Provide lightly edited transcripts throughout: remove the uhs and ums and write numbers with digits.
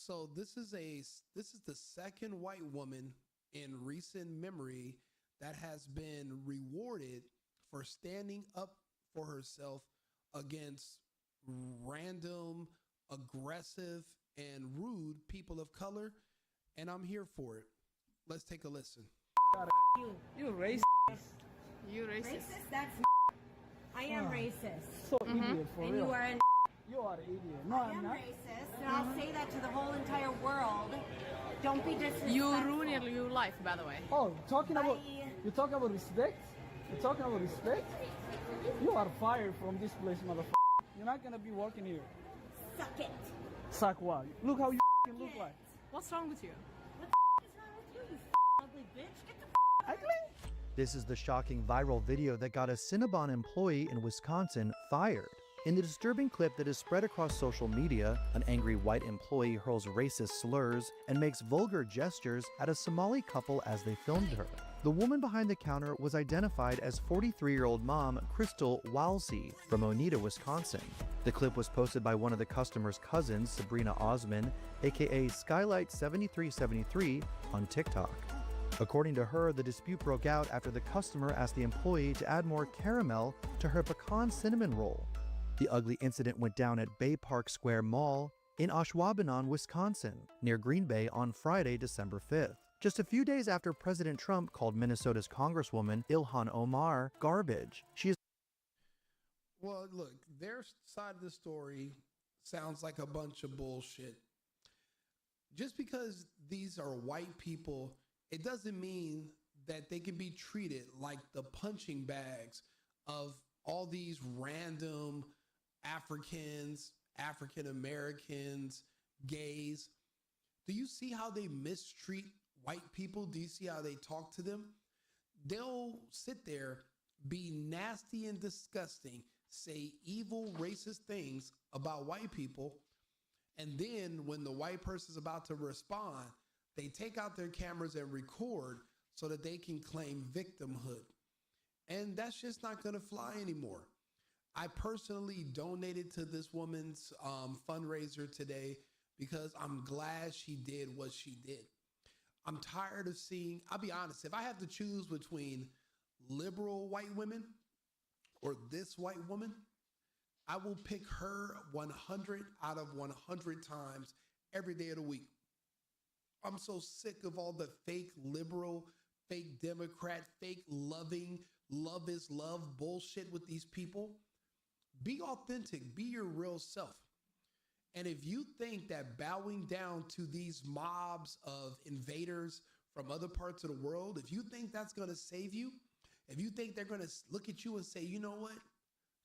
So this is the second white woman in recent memory that has been rewarded for standing up for herself against random, aggressive, and rude people of color, and I'm here for it. Let's take a listen. You. You racist. You racist. Racist? That's I am racist. So idiot for And real. you are an You are an idiot. No, I I'm am not. racist, and I'll say that to the whole entire world. Don't be disrespectful. You ruin your life, by the way. Oh, talking about Bye. you talking about respect? You talking about respect? You are fired from this place, motherfucker. You're not gonna be working here. Suck it. Suck what? Look how you look like. What's wrong with you? What the is wrong with you, you ugly bitch? Get the Ugly? This is the shocking viral video that got a Cinnabon employee in Wisconsin fired. In the disturbing clip that is spread across social media, an angry white employee hurls racist slurs and makes vulgar gestures at a Somali couple as they filmed her. The woman behind the counter was identified as 43-year-old mom Crystal Walsey from Oneida, Wisconsin. The clip was posted by one of the customer's cousins, Sabrina Osman, aka Skylight7373, on TikTok. According to her, the dispute broke out after the customer asked the employee to add more caramel to her pecan cinnamon roll. The ugly incident went down at Bay Park Square Mall in Ashwaubenon, Wisconsin, near Green Bay on Friday, December 5th. Just a few days after President Trump called Minnesota's Congresswoman Ilhan Omar garbage. She is Well, look, their side of the story sounds like a bunch of bullshit. Just because these are white people, it doesn't mean that they can be treated like the punching bags of all these random Africans, African Americans, gays. Do you see how they mistreat white people? Do you see how they talk to them? They'll sit there, be nasty and disgusting, say evil, racist things about white people. And then when the white person's about to respond, they take out their cameras and record so that they can claim victimhood. And that's just not going to fly anymore. I personally donated to this woman's fundraiser today because I'm glad she did what she did. I'm tired of seeing, I'll be honest, if I have to choose between liberal white women or this white woman, I will pick her 100 out of 100 times every day of the week. I'm so sick of all the fake liberal, fake Democrat, fake loving, love is love bullshit with these people. Be authentic, be your real self. And if you think that bowing down to these mobs of invaders from other parts of the world, if you think that's going to save you, if you think they're going to look at you and say, you know what,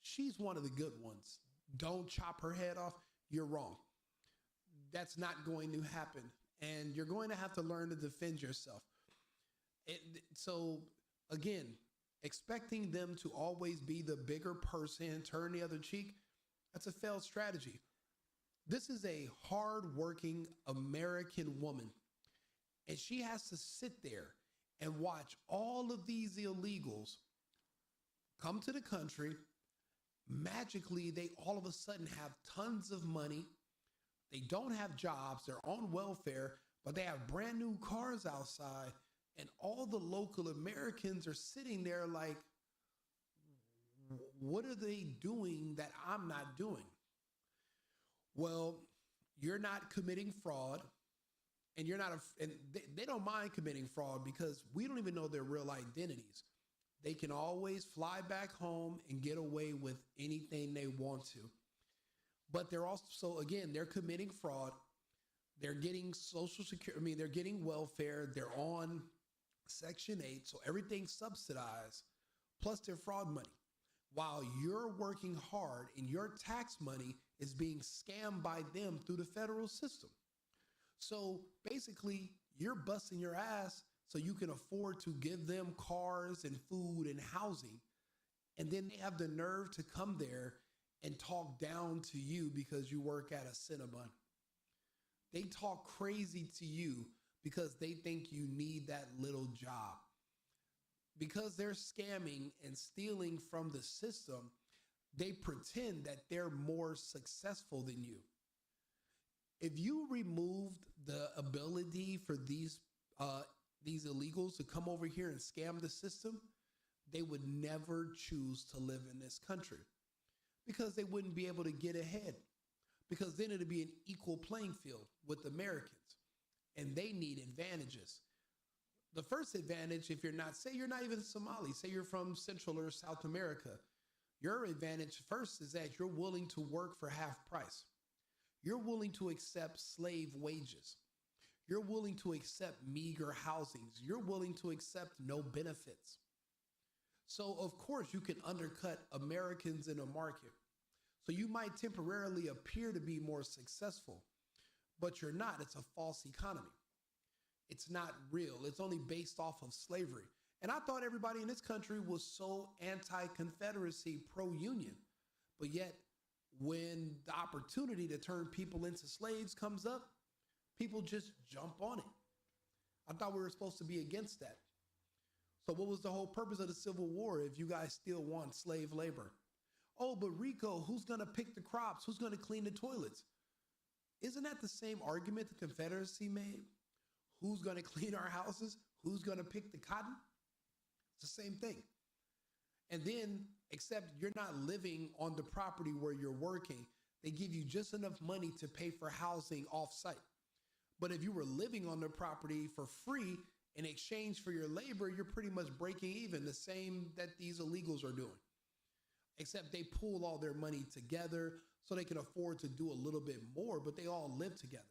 she's one of the good ones, don't chop her head off, you're wrong. That's not going to happen. And you're going to have to learn to defend yourself. So again, expecting them to always be the bigger person, turn the other cheek, that's a failed strategy. This is a hardworking American woman, and she has to sit there and watch all of these illegals come to the country. Magically, they all of a sudden have tons of money. They don't have jobs, they're on welfare, but they have brand new cars outside, and all the local Americans are sitting there like, what are they doing that I'm not doing? Well, you're not committing fraud, and you're not, and they don't mind committing fraud because we don't even know their real identities. They can always fly back home and get away with anything they want to. But they're also, again, they're committing fraud. They're getting social security. They're getting welfare. They're on Section 8. So everything's subsidized, plus their fraud money. While you're working hard and your tax money is being scammed by them through the federal system. So basically, you're busting your ass so you can afford to give them cars and food and housing. And then they have the nerve to come there and talk down to you because you work at a Cinnabon. They talk crazy to you because they think you need that little job. Because they're scamming and stealing from the system, they pretend that they're more successful than you. If you removed the ability for these illegals to come over here and scam the system, they would never choose to live in this country because they wouldn't be able to get ahead. Because then it'd be an equal playing field with Americans, and they need advantages. The first advantage, if you're not, say you're not even Somali, say you're from Central or South America, your advantage first is that you're willing to work for half price. You're willing to accept slave wages. You're willing to accept meager housings. You're willing to accept no benefits. So of course you can undercut Americans in a market. So you might temporarily appear to be more successful, but you're not. It's a false economy. It's not real. It's only based off of slavery. And I thought everybody in this country was so anti-Confederacy, pro-Union. But yet, when the opportunity to turn people into slaves comes up, people just jump on it. I thought we were supposed to be against that. So what was the whole purpose of the Civil War if you guys still want slave labor? Oh, but Rico, who's going to pick the crops? Who's going to clean the toilets? Isn't that the same argument the Confederacy made? Who's going to clean our houses? Who's going to pick the cotton? It's the same thing. And then, except you're not living on the property where you're working, they give you just enough money to pay for housing off-site. But if you were living on the property for free in exchange for your labor, you're pretty much breaking even, the same that these illegals are doing. Except they pool all their money together so they can afford to do a little bit more, but they all live together.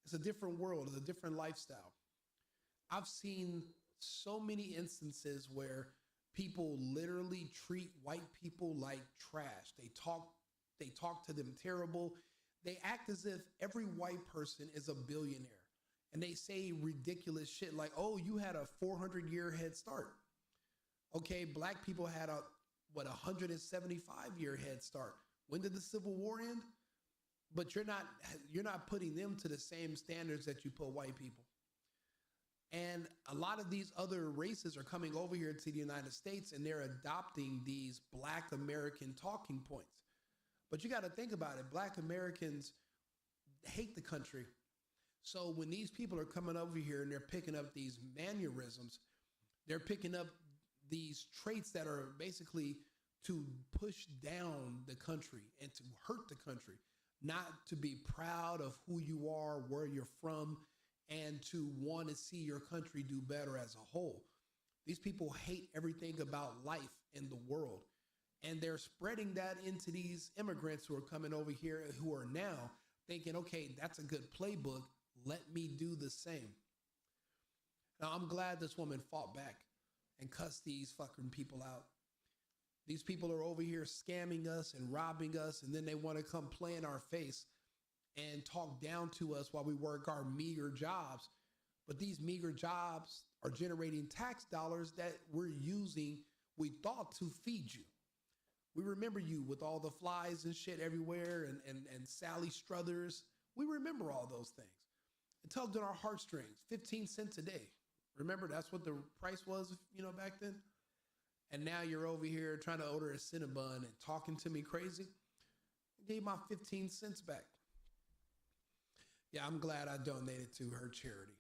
It's a different world. It's a different lifestyle. I've seen so many instances where people literally treat white people like trash. They talk to them terrible. They act as if every white person is a billionaire. And they say ridiculous shit like, oh, you had a 400-year head start. Okay, black people had a 175-year head start. When did the Civil War end? But you're not putting them to the same standards that you put white people. And a lot of these other races are coming over here to the United States and they're adopting these Black American talking points. But you got to think about it. Black Americans hate the country. So when these people are coming over here and they're picking up these mannerisms, they're picking up these traits that are basically to push down the country and to hurt the country, not to be proud of who you are, where you're from, and to want to see your country do better as a whole. These people hate everything about life in the world. And they're spreading that into these immigrants who are coming over here who are now thinking, okay, that's a good playbook. Let me do the same. Now, I'm glad this woman fought back and cussed these fucking people out. These people are over here scamming us and robbing us, and then they want to come play in our face and talk down to us while we work our meager jobs. But these meager jobs are generating tax dollars that we're using, we thought, to feed you. We remember you with all the flies and shit everywhere and Sally Struthers. We remember all those things. It tugged on our heartstrings, 15 cents a day. Remember, that's what the price was, back then? And now you're over here trying to order a Cinnabon and talking to me crazy. I gave my 15 cents back. Yeah, I'm glad I donated to her charity.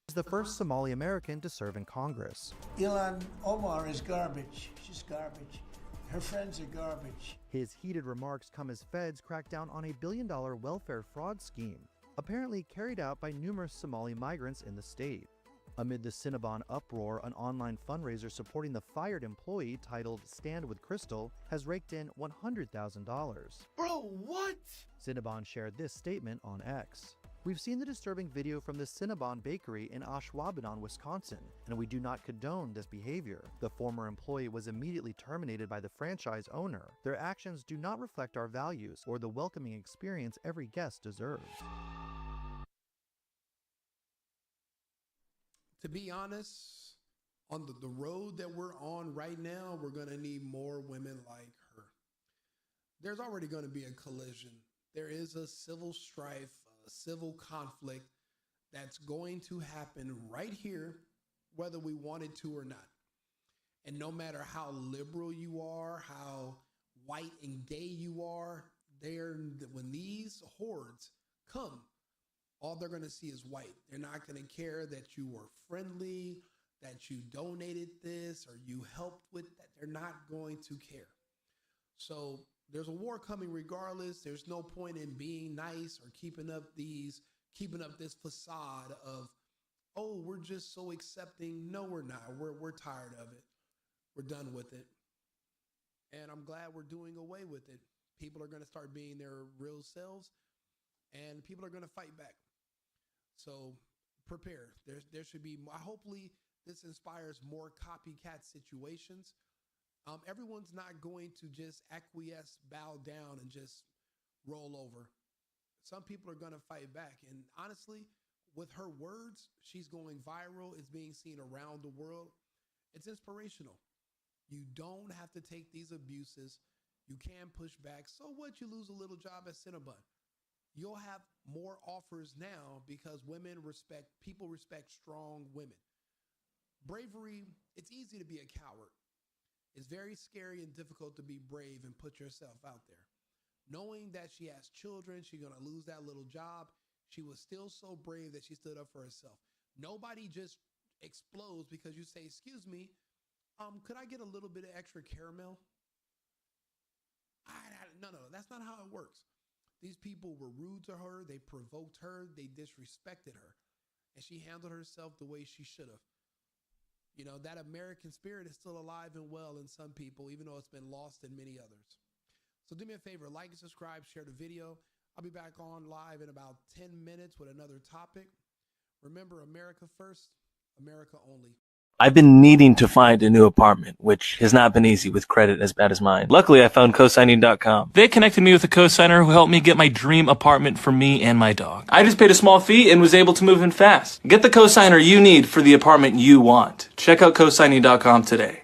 He's the first Somali American to serve in Congress. Ilan Omar is garbage. She's garbage. Her friends are garbage. His heated remarks come as feds crack down on a billion-dollar welfare fraud scheme, apparently carried out by numerous Somali migrants in the state. Amid the Cinnabon uproar, an online fundraiser supporting the fired employee titled Stand with Crystal has raked in $100,000. Bro, what? Cinnabon shared this statement on X. We've seen the disturbing video from the Cinnabon bakery in Ashwaubenon, Wisconsin, and we do not condone this behavior. The former employee was immediately terminated by the franchise owner. Their actions do not reflect our values or the welcoming experience every guest deserves. To be honest, on the road that we're on right now, we're going to need more women like her. There's already going to be a collision. There is a civil strife, a civil conflict that's going to happen right here, whether we want it to or not. And no matter how liberal you are, how white and gay you are, when these these hordes come, all they're going to see is white. They're not going to care that you were friendly, that you donated this or you helped with that. They're not going to care. So there's a war coming regardless. There's no point in being nice or keeping up this facade of, oh, we're just so accepting. No, we're not. We're tired of it. We're done with it. And I'm glad we're doing away with it. People are going to start being their real selves, and people are going to fight back. So prepare. There should be, hopefully this inspires more copycat situations. Everyone's not going to just acquiesce, bow down, and just roll over. Some people are going to fight back. And honestly, with her words, she's going viral. It's being seen around the world. It's inspirational. You don't have to take these abuses. You can push back. So what? You lose a little job at Cinnabon. You'll have more offers now because people respect strong women. Bravery, it's easy to be a coward. It's very scary and difficult to be brave and put yourself out there. Knowing that she has children, she's going to lose that little job. She was still so brave that she stood up for herself. Nobody just explodes because you say, excuse me, could I get a little bit of extra caramel? No, that's not how it works. These people were rude to her. They provoked her. They disrespected her. And she handled herself the way she should have. You know, that American spirit is still alive and well in some people, even though it's been lost in many others. So do me a favor, like and subscribe, share the video. I'll be back on live in about 10 minutes with another topic. Remember, America first, America only. I've been needing to find a new apartment, which has not been easy with credit as bad as mine. Luckily, I found cosigning.com. They connected me with a cosigner who helped me get my dream apartment for me and my dog. I just paid a small fee and was able to move in fast. Get the cosigner you need for the apartment you want. Check out cosigning.com today.